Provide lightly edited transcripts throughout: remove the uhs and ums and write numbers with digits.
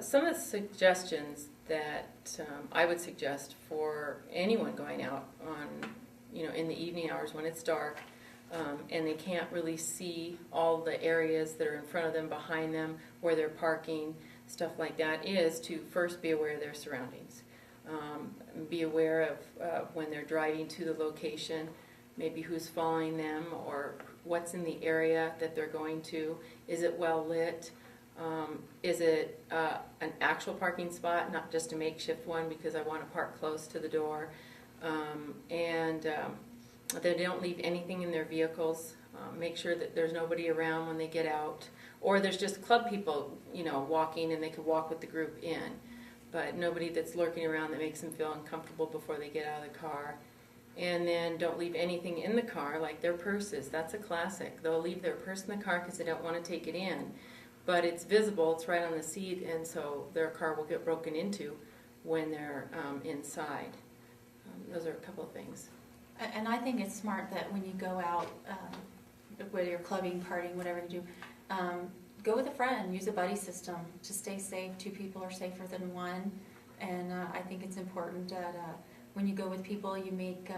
Some of the suggestions that I would suggest for anyone going out on, in the evening hours when it's dark, and they can't really see all the areas that are in front of them, behind them, where they're parking, stuff like that, is to first be aware of their surroundings. Be aware of when they're driving to the location, maybe who's following them or what's in the area that they're going to. Is it well lit? Is it an actual parking spot, not just a makeshift one because I want to park close to the door? They don't leave anything in their vehicles. Make sure that there's nobody around when they get out. Or there's just club people, walking, and they could walk with the group in. But nobody that's lurking around that makes them feel uncomfortable before they get out of the car. And then don't leave anything in the car, like their purses. That's a classic. They'll leave their purse in the car because they don't want to take it in. But it's visible, it's right on the seat, and so their car will get broken into when they're inside. Those are a couple of things. And I think it's smart that when you go out, whether you're clubbing, partying, whatever you do, go with a friend, use a buddy system to stay safe. Two people are safer than one. And I think it's important that when you go with people, you make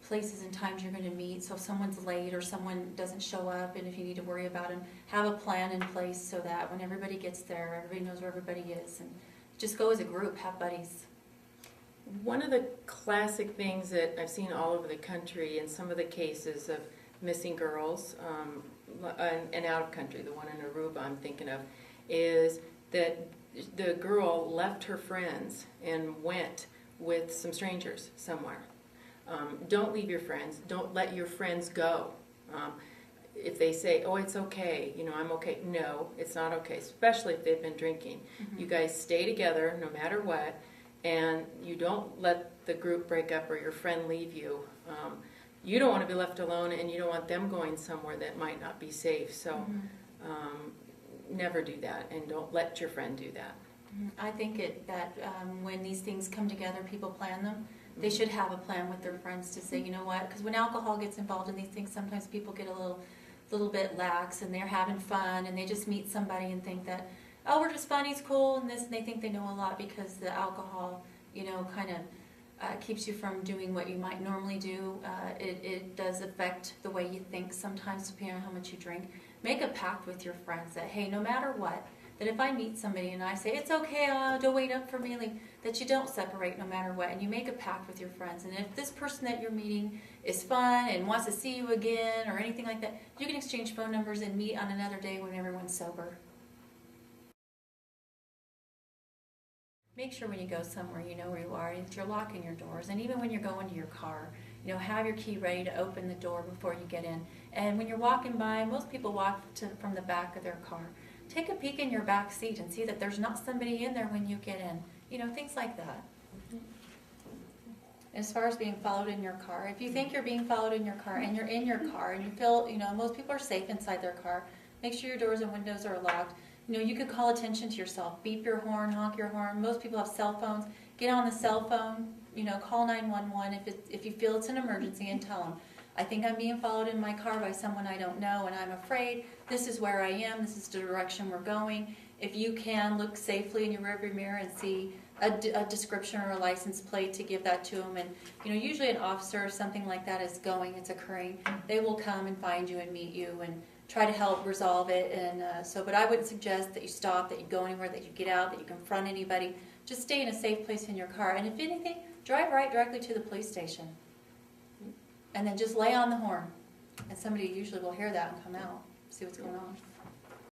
places and times you're going to meet. So if someone's late or someone doesn't show up, and if you need to worry about them, have a plan in place so that when everybody gets there, everybody knows where everybody is. And just go as a group, have buddies. One of the classic things that I've seen all over the country in some of the cases of missing girls, and out of country, the one in Aruba I'm thinking of, is that the girl left her friends and went with some strangers somewhere. Don't leave your friends. Don't let your friends go. If they say, oh, it's okay, I'm okay. No, it's not okay, especially if they've been drinking. Mm-hmm. You guys stay together no matter what, and you don't let the group break up or your friend leave you. You don't want to be left alone, and you don't want them going somewhere that might not be safe. So never do that, and don't let your friend do that. I think that when these things come together, people plan them. They should have a plan with their friends to say, you know what, because when alcohol gets involved in these things, sometimes people get a little bit lax, and they're having fun, and they just meet somebody and think that, oh, we're just fun, he's cool, and this, and they think they know a lot because the alcohol, kind of keeps you from doing what you might normally do. It does affect the way you think sometimes, depending on how much you drink. Make a pact with your friends that, hey, no matter what, that if I meet somebody and I say, it's okay, don't wait up for me, that you don't separate no matter what, and you make a pact with your friends. And if this person that you're meeting is fun and wants to see you again or anything like that, you can exchange phone numbers and meet on another day when everyone's sober. Make sure when you go somewhere you know where you are, that you're locking your doors, and even when you're going to your car, have your key ready to open the door before you get in. And when you're walking by, most people walk from the back of their car. Take a peek in your back seat and see that there's not somebody in there when you get in. Things like that. As far as being followed in your car, if you think you're being followed in your car and you're in your car and you feel, most people are safe inside their car, make sure your doors and windows are locked. You could call attention to yourself. Beep your horn, honk your horn. Most people have cell phones. Get on the cell phone, call 911 if you feel it's an emergency, and tell them, I think I'm being followed in my car by someone I don't know, and I'm afraid. This is where I am. This is the direction we're going. If you can, look safely in your rearview mirror and see a description or a license plate to give that to them. And usually an officer or something like that is it's occurring. They will come and find you and meet you and try to help resolve it. And but I wouldn't suggest that you stop, that you go anywhere, that you get out, that you confront anybody. Just stay in a safe place in your car. And if anything, drive right directly to the police station. And then just lay on the horn. And somebody usually will hear that and come out, see what's going on.